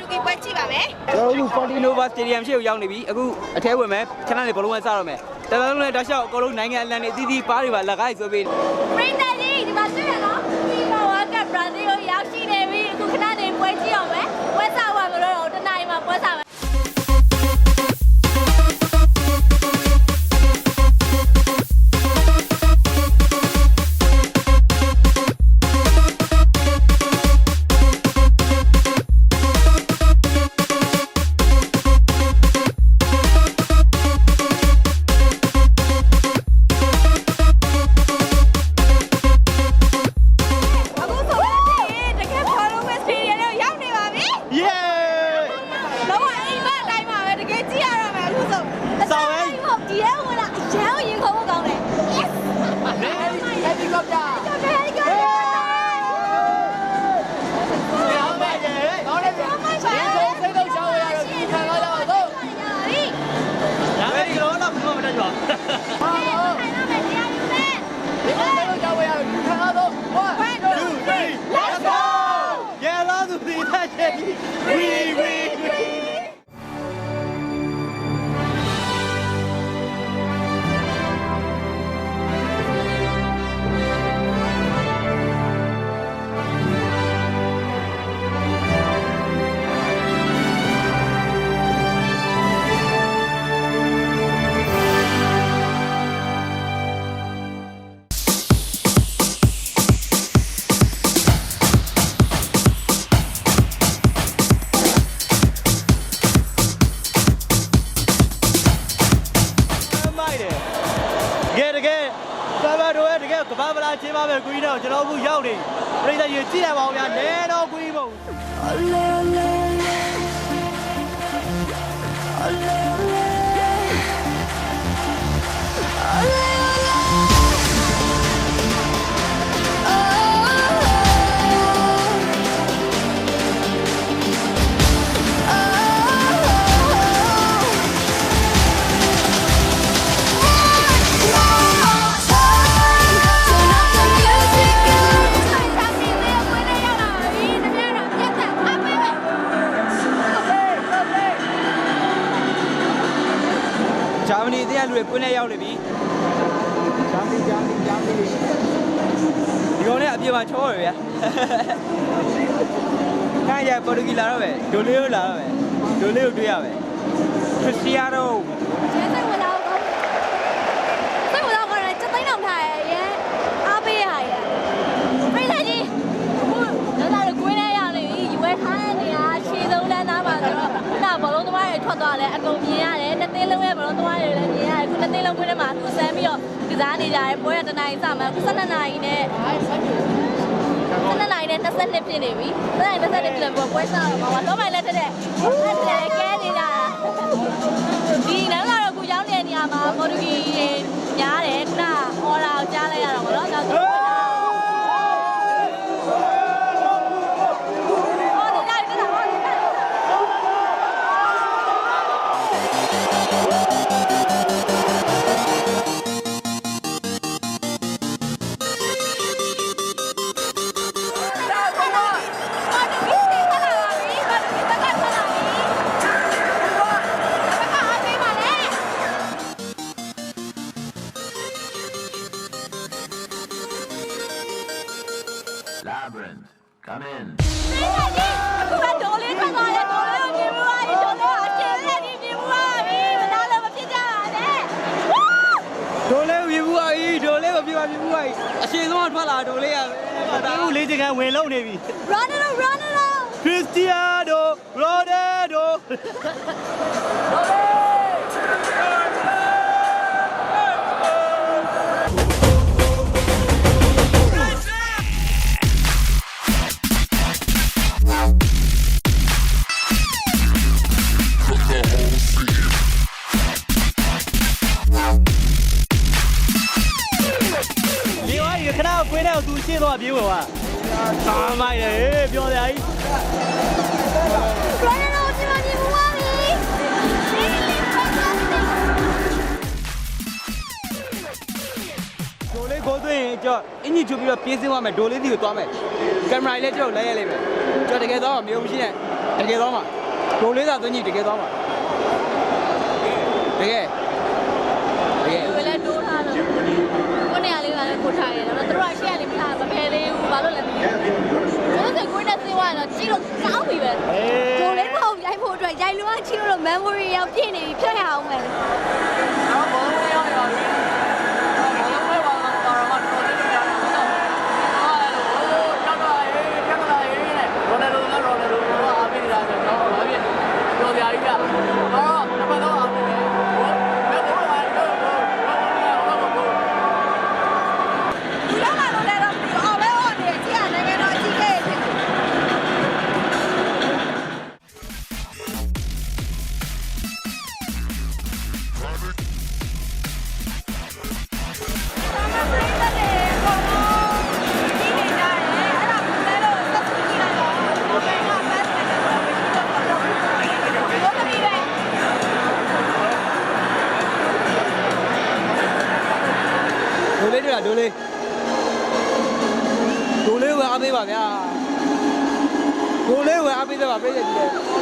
ပြီးပွဲကြည့်ပါမယ် ကျွန်တော်တို့ Fortinova Stadium ရှေ့ကိုရောက်နေပြီအခုအထဲဝင်မယ်ခဏလေးဘလုံးဝစတော့မယ်တလုံးလုံးနဲ့တောက်လျှောက်အကုန်လုံးနိုင်ငံအလံတွေအသီးသီးပါးတွေပါလက်ကားဆိုပြီး ပရိသတ်ကြီးဒီမှာတွေ့ရနော်ဒီမှာဝါကဘရာဇီးကိုရောက်ရှိနေပြီအခုခဏနေပွဲကြည့်အောင်မယ်ပွဲစားဝါမလို့တော့တနင်္လာနေ့မှာပွဲစားမယ်ကဘာဗလာချင်းပါပဲကွီးတော့ကျွန်တော်အခုရောက်နေပြည်သက်ကြီးကြည့်ရပါဦးဗျာလဲတော့ကွီးပုံဂျာမနီအသင်းကလူတွေကွင်းထဲရောက်နေပြီဂျာမနီဒီကောင်နဲ့အပြေမှာချောရဗျာခိုင်းရပေါ်တူဂီလာတော့ပဲဒိုလေးကိုလာတော့ပဲဒိုလေးကိုတွေ့ရပဲခရစ္စတီယာနိုကျေးဇူးဝင်လာအောင်စိတ်ဝင်စားကြတယ်ချက်သိန်းအောင်ထားရဲ့အားပေးရရဲ့ပြိဿကြီးအခုတော့တော့ကွင်းထဲရောက်နေပြီရွေးထားတဲ့နေရာရှည်ဆုံးလမ်းသားမှာဆိုတော့ခုနဘောလုံးသမားတွေထွက်သွားတယ်အကုန်မြင်ရတယ်တစ်သိန်းလုံးရဲ့ဘောလုံးသမားတွေလည်းမြင်ရတယ်ခုတစ်သိန်းလုံးကွင်းထဲမှာသူဆန်းပြီးတော့ကစားနေကြတယ်ပွဲရတနားကြီးစမှာခု12နာရီနဲ့12နာရီနဲ့22ဖြစ်နေပြီ12နာရီ22ဖြစ်တယ်ပွဲစားတော့မှာတော့မိုင်လက်ထက်တဲ့အဲ့ဒါကဲနေကြတာဒီနောက်လာတော့ခုရောက်နေတဲ့နေရာမှာပေါ်တူဂီတွေညားတယ်ခုနအော်ရာကိုကြားလိုက်ရတော့ဗောနော်နောက်ဆုံးCome in. အခုကဒိုလေးထွက်သွားတယ်ဒိုလေးကိုပြင်မှုပါဒိုလေးကအကျဉ်းနဲ့ပြင်မှုပါပြီမလားလို့မဖြစ်ကြပါနဲ့ဒိုလေးပြင်မှုပါပြီဒိုလေးကိုပြင်မှုပါပြီအရှိဆုံးကထွက်လာဒိုလေးရပဲဒါကလေးချင်ကန်ဝင်လုံးနေပြီ Ronaldo ခရစ္စတီယာနိုရိုနယ်ဒိုခဏကွင်းထဲကိုသူရှင်းတော့ပြေးဝင်သွားသာမိုက်တယ်ပြောစရာကြီး Ronaldo ဒီမှာပြင်မှုပါပြီဒိုလေးကိုသွင်းရင်ကြောအင်ကြီးချုပ်ပြီးတော့ပြေးစင်းသွားမယ်ဒိုလေးစီကိုသွားမယ်ကင်မရာလေးကြောက်လိုက်ရလိမ့်မယ်ကြောတကယ်တော့မျိုးမရှိနဲ့ တကယ်သွားမှာဒိုလေးသာသွင်းကြည့်တကယ်သွားမှာတကယ် ဘယ်လဲတိုးထားလို့ကိုနေရာလေးကလည်းကိုထားရတယ်တော့သူတို့ကရှေ့ကနေမထားမဖယ်သေးဘူးဘာလို့လဲမသိဘူးသူတို့ကကိုနေသေးသွားတော့ကြည့်လို့ကောင်းပြီပဲဒိုလေးမဟုတ်ရိုက်ဖို့အတွက်ရိုက်လို့ကချီလို့ memory ရောက်ပြည့်နေပြီဖြတ်ရအောင်မယ် ဒိုလေးတွေ့လားဒိုလေးဝယ်အားပေးပါဗျာဒိုလေးဝယ်အားပေးသပါပြည့်ရည်ကြီးလေ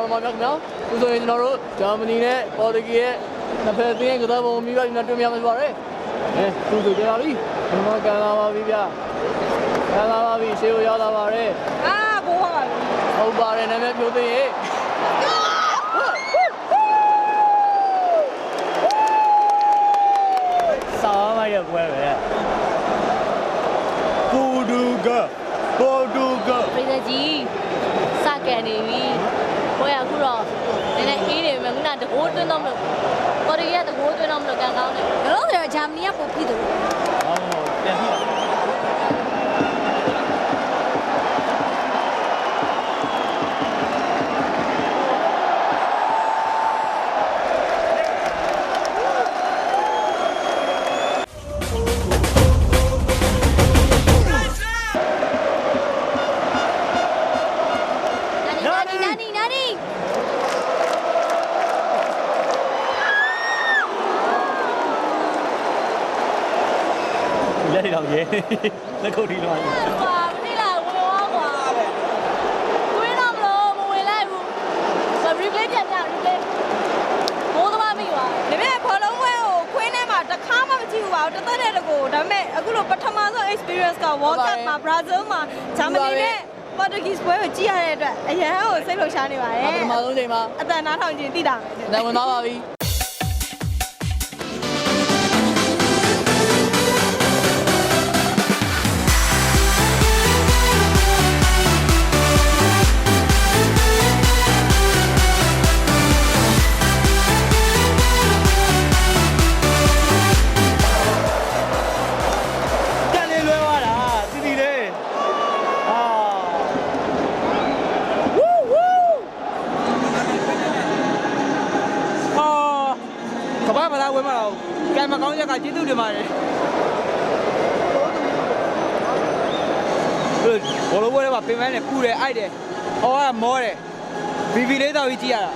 တော်မှာခင်ဗျာအခုဆိုရင်ကျွန်တော်တို့ဂျာမနီနဲ့ပေါ်တူဂီရဲ့နှစ်ဖက်သင်းကစားပုံမျိုးပြကျွန်တော်တွေ့မြင်မှာပါတယ်အခုဆိုကြပါပြီကျွန်တော်ကန်လာပါပြီဗျာကန်လာပါပြီရှေ့ကိုရောက်လာပါတယ် အာဘိုးပါပါ ဟုတ်ပါတယ်နာမည်ဖြိုးသိရင်စာမရပွဲပဲပေါ်တူဂီ ပြည်သက်ကြီးစကန်နေပြီဘွယ်အခုတော့နည်းနည်းအေးနေပြီခုနတကိုးတွင်းတော့မလို့ပေါ်ရီကတကိုးတွင်းတော့မလို့ကန်ကောင်းတယ်လောလောဆယ်ဂျာမနီကပိုပြီးတယ် ဟုတ်ပြန်ပြီနာနီလက်တွေတော့ရဲလက်ခုပ်တီးတော့ ကွာမသိလားဝင်သွားကွာဝင်တော့မလို့မဝင်လိုက်ဘူးဆို replay ပြန်ပြ replay မိုးသမားမိသွား ဒါပေမဲ့ဘောလုံးပွဲကိုခွင်းထဲမှာတစ်ခါမှမကြည့်ဘူးပါဘူးတသက်တဲ့တကူဒါပေမဲ့အခုလိုပထမဆုံး experience က World Cup မှာ Brazil မှာ Germany နဲ့ Portuguese ပွဲကိုကြည့်ရတဲ့အတွက်အရန်ကိုစိတ်လှုပ်ရှားနေပါတယ် ပထမဆုံးချိန်မှာ အတန်နားထောင်ခြင်းသိတာမယ် နိုင်ဝင်သွားပါပြီတက်လေးလွဲသွားတာစီစီလေးအာ ကမ္ဘာမလားဝဲမလားကံမကောင်းချက်ကကျေးဇူးတင်ပါတယ်ဘောလုံးပွဲထဲမှာပင်ပန်းနဲ့ပူတယ်အိုက်တယ်ဟောကမောတယ်ဘီဘီလေးတောက်ကြီးကြည့်ရတာ